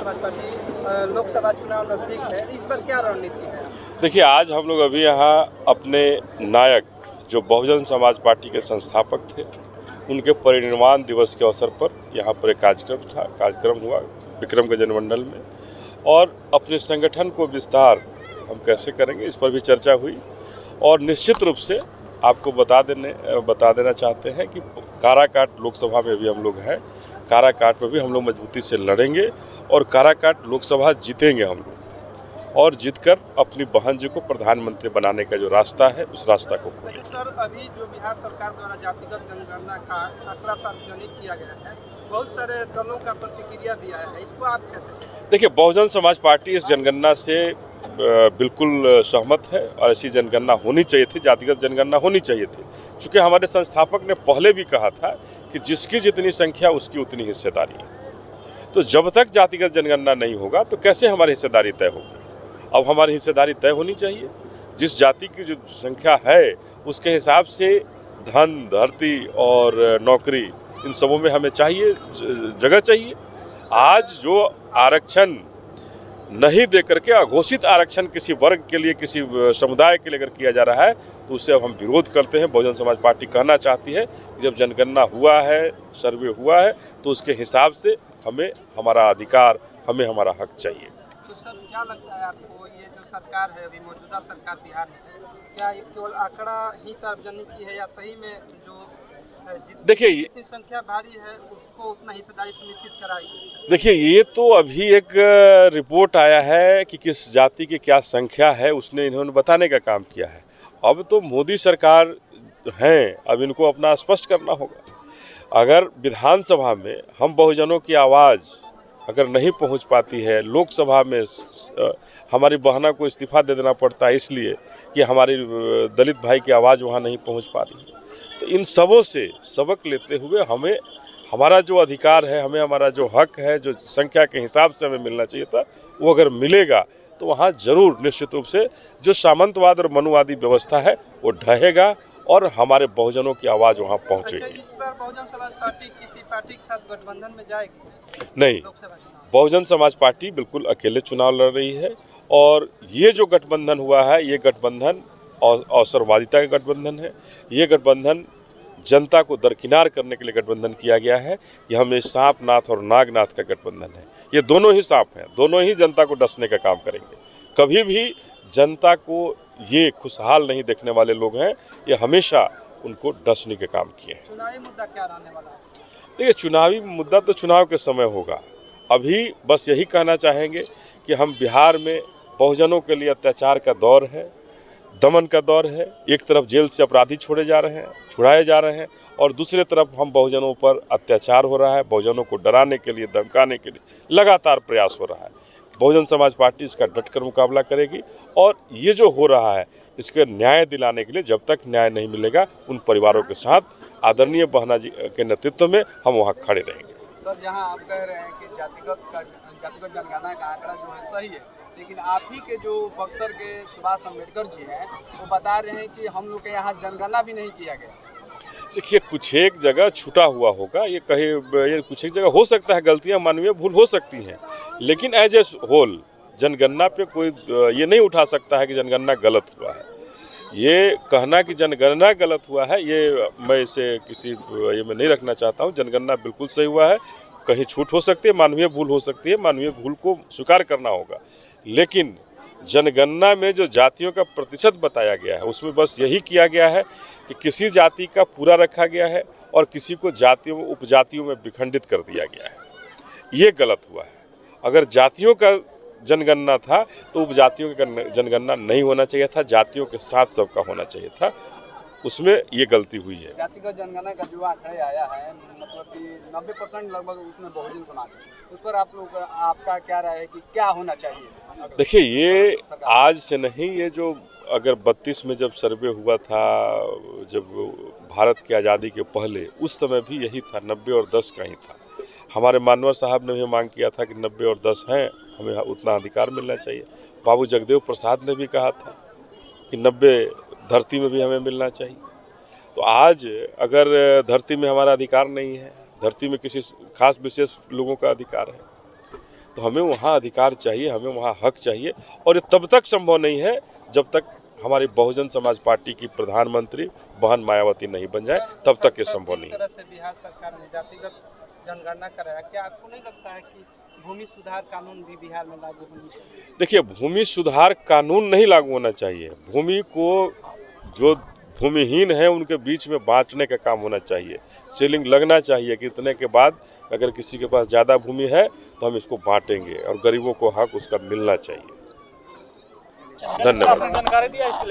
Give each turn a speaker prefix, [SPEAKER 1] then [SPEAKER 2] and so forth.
[SPEAKER 1] समाज पार्टी लोकसभा चुनाव नजदीक है, इस पर क्या रणनीति है?
[SPEAKER 2] देखिए, आज हम लोग अभी यहाँ अपने नायक जो बहुजन समाज पार्टी के संस्थापक थे, उनके परिनिर्वाण दिवस के अवसर पर यहाँ पर एक कार्यक्रम हुआ विक्रमगंज जनमंडल में, और अपने संगठन को विस्तार हम कैसे करेंगे इस पर भी चर्चा हुई। और निश्चित रूप से आपको बता देना चाहते हैं कि काराकाट लोकसभा में भी हम लोग हैं, काराकाट में भी हम लोग मजबूती से लड़ेंगे और काराकाट लोकसभा जीतेंगे हम लोग, और जीतकर अपनी बहन जी को प्रधानमंत्री बनाने का जो रास्ता है उस रास्ता को खोलेंगे।
[SPEAKER 1] सर, अभी जो बिहार सरकार द्वारा जातिगत जनगणना का आंकड़ा सार्वजनिक किया गया है, बहुत सारे दलों का प्रतिक्रिया भी आया है, इसको आप कैसे?
[SPEAKER 2] देखिए, बहुजन समाज पार्टी इस जनगणना से बिल्कुल सहमत है और ऐसी जनगणना होनी चाहिए थी, जातिगत जनगणना होनी चाहिए थी। चूँकि हमारे संस्थापक ने पहले भी कहा था कि जिसकी जितनी संख्या उसकी उतनी हिस्सेदारी है। तो जब तक जातिगत जनगणना नहीं होगा तो कैसे हमारी हिस्सेदारी तय होगी? अब हमारी हिस्सेदारी तय होनी चाहिए। जिस जाति की जो संख्या है उसके हिसाब से धन, धरती और नौकरी, इन सबों में हमें चाहिए, जगह चाहिए। आज जो आरक्षण नहीं दे करके अघोषित आरक्षण किसी वर्ग के लिए, किसी समुदाय के लिए अगर किया जा रहा है तो उससे अब हम विरोध करते हैं। बहुजन समाज पार्टी कहना चाहती है कि जब जनगणना हुआ है, सर्वे हुआ है, तो उसके हिसाब से हमें हमारा अधिकार, हमें हमारा हक चाहिए।
[SPEAKER 1] तो सर, क्या लगता है आपको, ये जो सरकार है अभी मौजूदा सरकार बिहार में, क्या ये केवल आंकड़ा ही सार्वजनिक की है या सही में जो
[SPEAKER 2] देखिए,
[SPEAKER 1] जितनी संख्या भारी है उसको उतना हिस्सेदारी सुनिश्चित कराएगी?
[SPEAKER 2] देखिए, ये तो अभी एक रिपोर्ट आया है कि किस जाति की क्या संख्या है, उसने इन्होंने बताने का काम किया है। अब तो मोदी सरकार हैं, अब इनको अपना स्पष्ट करना होगा। अगर विधानसभा में हम बहुजनों की आवाज़ अगर नहीं पहुंच पाती है, लोकसभा में हमारी बहना को इस्तीफा दे देना पड़ता है इसलिए कि हमारी दलित भाई की आवाज़ वहां नहीं पहुंच पा रही है, तो इन सबों से सबक लेते हुए हमें हमारा जो अधिकार है, हमें हमारा जो हक है, जो संख्या के हिसाब से हमें मिलना चाहिए था, वो अगर मिलेगा तो वहाँ जरूर निश्चित रूप से जो सामंतवाद और मनुवादी व्यवस्था है वो ढहेगा और हमारे बहुजनों की आवाज़ वहाँ पहुँचेगी।
[SPEAKER 1] अच्छा, इस बार बहुजन समाज पार्टी किसी पार्टी के साथ गठबंधन में जाएगी?
[SPEAKER 2] नहीं, बहुजन समाज पार्टी बिल्कुल अकेले चुनाव लड़ रही है, और ये जो गठबंधन हुआ है ये गठबंधन अवसरवादिता का गठबंधन है। ये गठबंधन जनता को दरकिनार करने के लिए गठबंधन किया गया है कि हम सांप नाथ और नागनाथ का गठबंधन है। ये दोनों ही सांप हैं, दोनों ही जनता को डसने का काम करेंगे। कभी भी जनता को ये खुशहाल नहीं देखने वाले लोग हैं, ये हमेशा उनको डसने के काम किए हैं।
[SPEAKER 1] चुनावी मुद्दा क्या रहने वाला है?
[SPEAKER 2] देखिए, चुनावी मुद्दा तो चुनाव के समय होगा। अभी बस यही कहना चाहेंगे कि हम बिहार में बहुजनों के लिए अत्याचार का दौर है, दमन का दौर है। एक तरफ जेल से अपराधी छुड़ाए जा रहे हैं और दूसरे तरफ हम बहुजनों पर अत्याचार हो रहा है। बहुजनों को डराने के लिए, धमकाने के लिए लगातार प्रयास हो रहा है। बहुजन समाज पार्टी इसका डटकर मुकाबला करेगी, और ये जो हो रहा है इसके न्याय दिलाने के लिए जब तक न्याय नहीं मिलेगा उन परिवारों के साथ आदरणीय बहना जी के नेतृत्व में हम वहाँ खड़े रहेंगे।
[SPEAKER 1] सर, जहां आप कह रहे हैं कि जातिगत जनगणना का आंकड़ा जो है सही है, लेकिन आप ही के जो बक्सर के सुभाष अम्बेडकर जी हैं वो बता रहे हैं कि हम लोग के यहाँ जनगणना भी नहीं किया गया।
[SPEAKER 2] देखिए, कुछ एक जगह छूटा हुआ होगा, ये कुछ एक जगह हो सकता है, गलतियां, मानवीय भूल हो सकती हैं, लेकिन एज ए होल जनगणना पे कोई ये नहीं उठा सकता है कि जनगणना गलत हुआ है। ये कहना कि जनगणना गलत हुआ है, ये मैं इसे ये मैं नहीं रखना चाहता हूँ। जनगणना बिल्कुल सही हुआ है। कहीं छूट हो सकती है, मानवीय भूल हो सकती है, मानवीय भूल को स्वीकार करना होगा, लेकिन जनगणना में जो जातियों का प्रतिशत बताया गया है उसमें बस यही किया गया है कि किसी जाति का पूरा रखा गया है और किसी को जातियों में, उपजातियों में विखंडित कर दिया गया है। ये गलत हुआ है। अगर जातियों का जनगणना था तो उपजातियों का जनगणना नहीं होना चाहिए था, जातियों के साथ सबका होना चाहिए था, उसमें ये गलती हुई है।
[SPEAKER 1] जातिगत जनगणना का जो आंकड़ा आया है, मतलब कि 90% लगभग उसमें बहुजन समाज है, उस पर आपका क्या राय है कि क्या होना चाहिए?
[SPEAKER 2] देखिए, ये आज से नहीं, ये जो अगर 32 में जब सर्वे हुआ था, जब भारत की आज़ादी के पहले, उस समय भी यही था, 90 और 10 का ही था। हमारे मानवर साहब ने भी मांग किया था कि 90 और 10 हैं, हमें उतना अधिकार मिलना चाहिए। बाबू जगदेव प्रसाद ने भी कहा था कि 90 धरती में भी हमें मिलना चाहिए। तो आज अगर धरती में हमारा अधिकार नहीं है, धरती में किसी खास विशेष लोगों का अधिकार है, तो हमें वहाँ अधिकार चाहिए, हमें वहाँ हक चाहिए। और ये तब तक संभव नहीं है जब तक हमारी बहुजन समाज पार्टी की प्रधानमंत्री बहन मायावती नहीं बन जाए, तब तक ये संभव नहीं है।
[SPEAKER 3] जिस तरह से बिहार सरकार ने जातिगत जनगणना कराया, क्या आपको नहीं लगता है कि भूमि सुधार कानून भी बिहार में लागू होना चाहिए?
[SPEAKER 2] देखिए, भूमि सुधार कानून नहीं लागू होना चाहिए। भूमि को जो भूमिहीन है उनके बीच में बांटने का काम होना चाहिए। सीलिंग लगना चाहिए कि इतने के बाद अगर किसी के पास ज़्यादा भूमि है तो हम इसको बांटेंगे और गरीबों को हक उसका मिलना चाहिए। धन्यवाद।
[SPEAKER 3] जानकारी दिया इसके लिए।